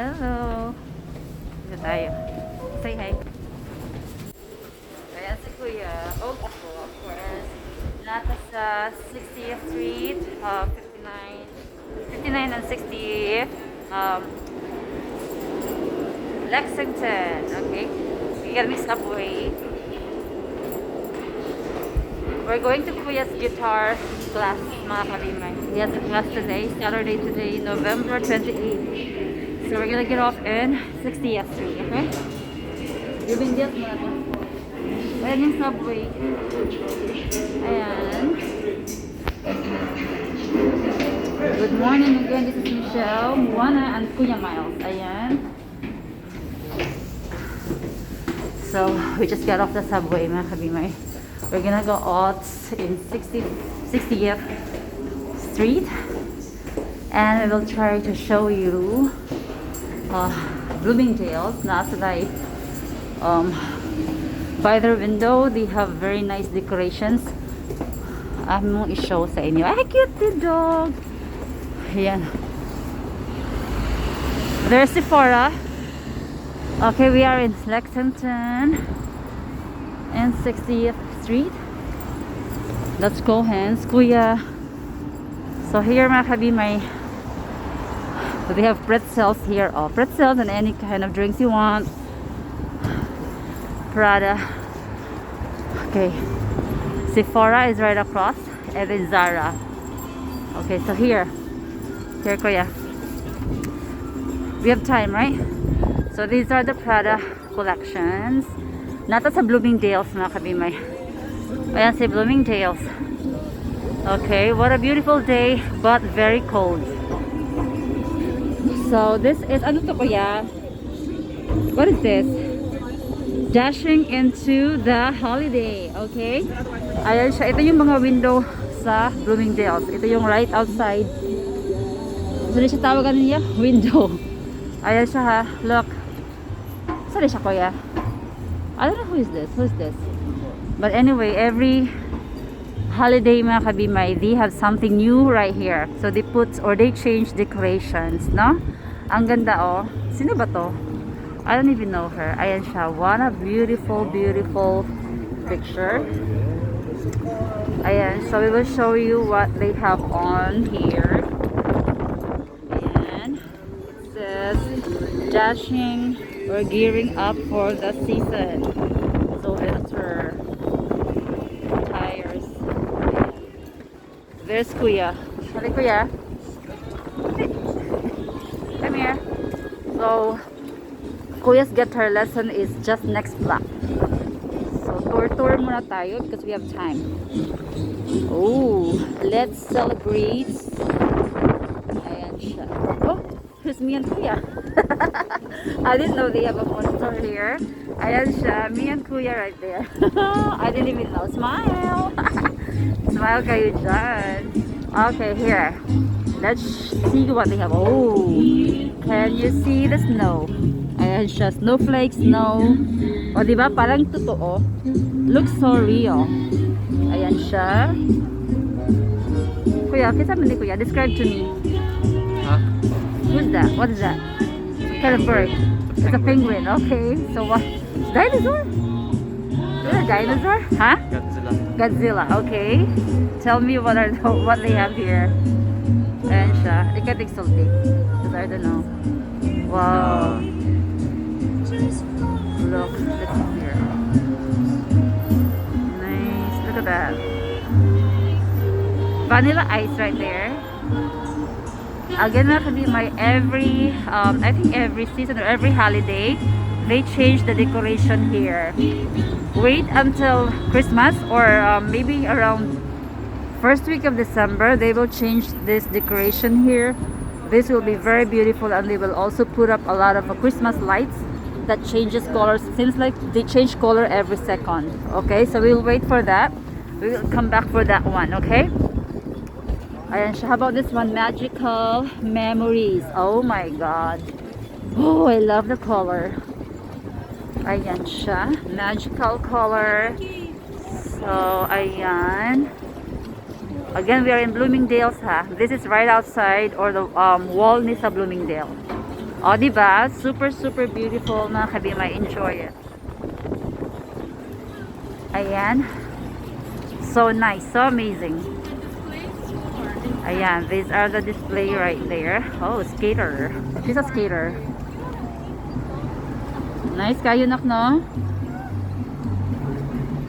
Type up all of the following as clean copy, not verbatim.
Hello. Dito tayo. Say hi. Ayan si Kuya. Oh, ako, of course. Nata sa 60th Street, 59 and 60th, Lexington. Okay. We got mixed up way. We're going to Kuya's guitar class, mga kalimay. He has a class today, Saturday today, November 28th. So we're gonna get off in 60th Street, okay? Bloomingdales muna to. Ayan yung subway. Ayan. Good morning again, this is Michelle, Moana, and Kuya Miles. Ayan. So, we just got off the subway, mga kabimay. We're gonna go out in 60th Street, and we will try to show you Bloomingdales. Nasa like by their window, they have very nice decorations. Mong i-show sa inyo. Ay, cute the dog. Ayan. There's Sephora. Okay, we are in Lexington and 60th Street. Let's go, hands, Kuya. So here, mga kabimay, they have pretzels here. Oh, pretzels and any kind of drinks you want. Prada. Okay. Sephora is right across, and then Zara. Okay, so here, Kuya. We have time, right? So these are the Prada collections. Nata sa Bloomingdales, mga kabimay. Ayan si Bloomingdales. Okay, what a beautiful day, but very cold. So this is, ano to Kuya? What is this? Dashing into the holiday. Okay. Ayan siya. Ito yung mga window sa Bloomingdales. Ito yung right outside. So siya tawagan niya? Window. Ayan siya ha. Look. Saan siya Kuya? I don't know who is this. Who is this? But anyway, every holiday, mga kabimay, they have something new right here. So they put or they change decorations, no? Ang ganda oh. Sino ba to? I don't even know her. Ayan siya. What a beautiful, beautiful picture. Ayan. So we will show you what they have on here. Ayan. It says dashing or gearing up for the season. So winter tires. There's Kuya. Hi Kuya. Come here. So Kuya's guitar lesson is just next block. So tour muna tayo because we have time. Oh, let's celebrate. Ayan siya. Oh, here's me and Kuya. I didn't know they have a monster here. Ayan siya, me and Kuya right there. I didn't even know. Smile. Smile kayo dyan. Okay, here. Let's see what they have. Oh, can you see the snow? Ayan siya, snowflakes, snow. O diba, parang totoo. Looks so real. Ayan siya. Kuya, kita mo ni Kuya, describe to me. Huh? Who's that? What is that? What kind of bird? It's a penguin. Okay, so what? Dinosaur? Is it a dinosaur? Huh? Godzilla. Godzilla. Okay. Tell me what they have here. Ayan siya. I can't exultate because I don't know. Wow. Look, let's see here. Nice. Look at that. Vanilla ice right there. Again, my every I think every season or every holiday they change the decoration here. Wait until Christmas or maybe around first week of December they will change this decoration here. This will be very beautiful, and they will also put up a lot of Christmas lights that changes colors. Seems like they change color every second. Okay, so we'll wait for that. We will come back for that one. Okay. Ayan siya. How about this one? Magical Memories. Oh my God. Oh, I love the color. Ayan siya. Magical color. So, ayan. Again, we are in Bloomingdales ha. This is right outside or the wall ni sa Bloomingdale. O, diba? Super, super beautiful, mga kabimay. Enjoy it. Ayan. So nice. So amazing. Ayan. These are the display right there. Oh, skater. She's a skater. Nice kayo, nak, no?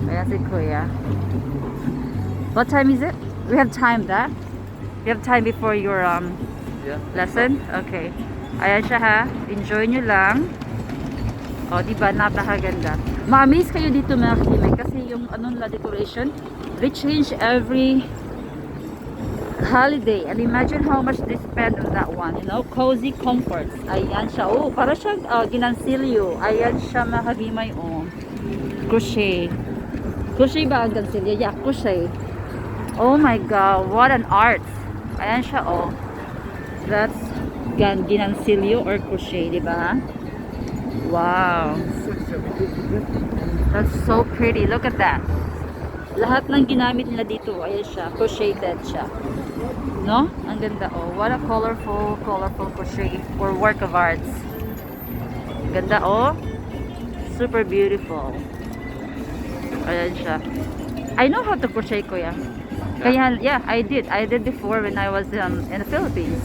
Ayan si Kuya. What time is it? We have time that? We have time before your Yeah. lesson? Okay. Ayan siya, ha. Enjoy nyo lang. O, diba? Napakaganda. Ma-amaze kayo dito, mga kabimay. Kasi yung anong la decoration, they change every holiday. And imagine how much they spend on that one. You know? Cozy comforts. Ayan siya. Oh, para siyang ginansilyo. Ayan siya, mga kabimay. Oh. Crochet. Crochet ba ang gansilyo? Yeah, crochet. Oh my God. What an art. Ayan siya, oh. That's ginansilyo or crochet, diba? Wow. That's so pretty. Look at that. Lahat ng ginamit nila dito, ayan siya. Crocheted siya. No? Ang ganda, oh. What a colorful crochet or work of arts. Ganda, oh. Super beautiful. Ayan siya. I know how to crochet, Kuya. Kaya, yeah, I did before when I was in the Philippines.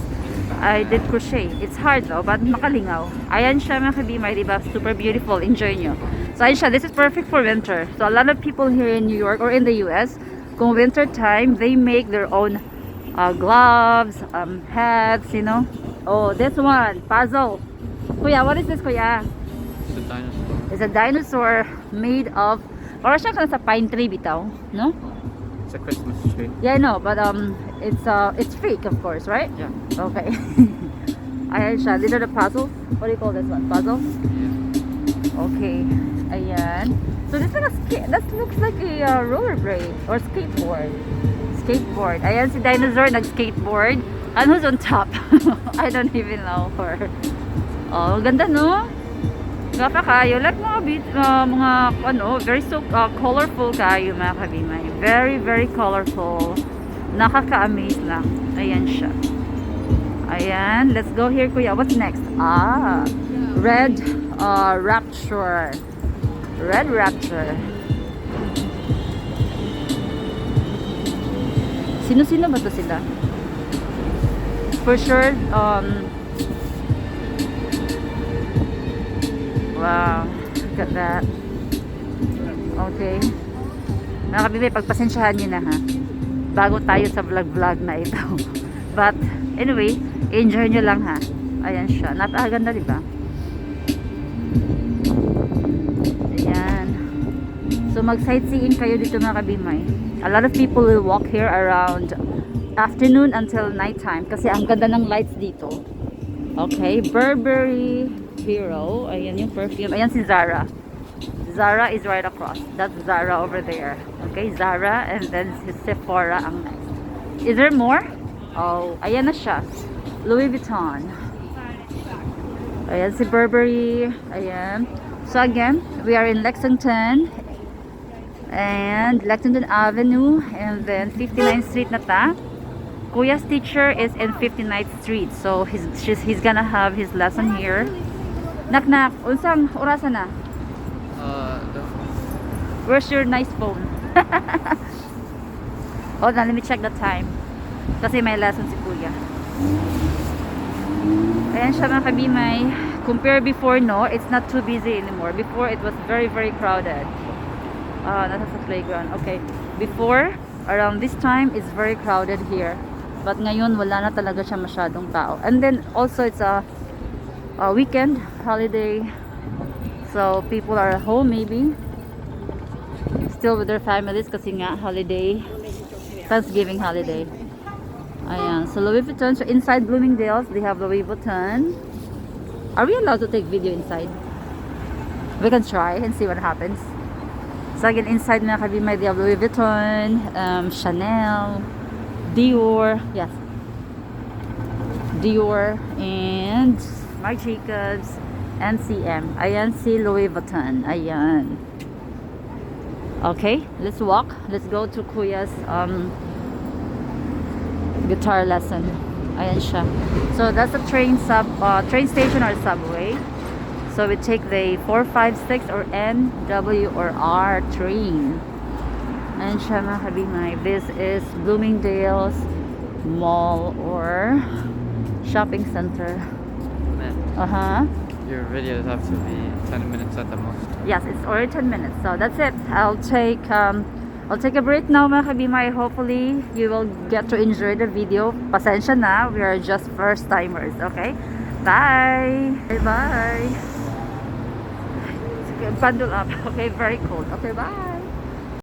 I did crochet. It's hard though, but makalingaw. Ayan siya, mga kabimay, diba? Super beautiful. Enjoy nyo. So, ayan siya. This is perfect for winter. So, a lot of people here in New York or in the US, kung winter time, they make their own gloves, hats, you know. Oh, this one. Puzzle. Kuya, what is this, Kuya? It's a dinosaur. It's a dinosaur made of, para siya sa pine tree bitaw, no? It's a Christmas tree. Yeah, I know, but it's fake, of course, right? Yeah. Okay. Ayan siya. These are the puzzles. What do you call this one? Puzzles? Yeah. Okay. Ayan. So this is that looks like a rollerblade or skateboard. Skateboard. Ayan si Dinosaur nag-skateboard. And who's on top? I don't even know her. Oh, ganda, no? Gapa kayo. Like mga ano, very so colorful kayo, mga kabimay. Very, very colorful. Nakaka-amaze lang. Ayan siya. Ayan. Let's go here, Kuya. What's next? Ah, Red Rapture. Red Rapture. Sino-sino ba to sila? For sure, wow, look at that. Okay. Mga kabibay, pagpasensyahan nyo na, ha. Bago tayo sa vlog na ito. But, anyway, enjoy nyo lang, ha. Ayan siya. Napakaganda, diba? Ayan. So, mag-sightseeing kayo dito, mga kabimay. A lot of people will walk here around afternoon until nighttime. Kasi ang ganda ng lights dito. Okay. Burberry Hero. Ayan yung perfume. Ayan si Zara. Zara is right across. That's Zara over there. Okay, Zara and then si Sephora ang next. Is there more? Oh, ayan na siya. Louis Vuitton. Ayan si Burberry. Ayan. So again, we are in Lexington and Lexington Avenue and then 59th Street na ta. Kuya's teacher is in 59th Street. So he's gonna have his lesson here. Nak, unsang orasan na? Where's your nice phone? Hold on, let me check the time. Kasi may lesson si Kuya. Ayan siya, mga kabimay. Compare before, no, it's not too busy anymore. Before, it was very, very crowded. Nasa sa playground. Okay. Before, around this time, it's very crowded here. But ngayon, wala na talaga siya masyadong tao. And then, also, it's a weekend, holiday. So, people are at home, maybe. Still with their families kasi nga holiday, Thanksgiving holiday. Ayan, so Louis Vuitton. So inside Bloomingdales, they have Louis Vuitton. Are we allowed to take video inside? We can try and see what happens. So again, inside mga kabimay, they have Louis Vuitton, Chanel, Dior, yes, Dior, and Marc Jacobs, and CM. Ayan si Louis Vuitton. Ayan. Okay, let's walk. Let's go to Kuya's guitar lesson. Ayan siya. So that's a train station or subway. So we take the 456 or NW or R train. Ayan siya mga kabimay. This is Bloomingdales Mall or shopping center. Man, your videos have to be 10 minutes at the most. Yes, it's already 10 minutes. So that's it. I'll take a break now mga kabimay. Hopefully you will get to enjoy the video. Pasensya na, we are just first timers. Okay, bye bye. Bundle up. Okay, very cold. Okay, bye.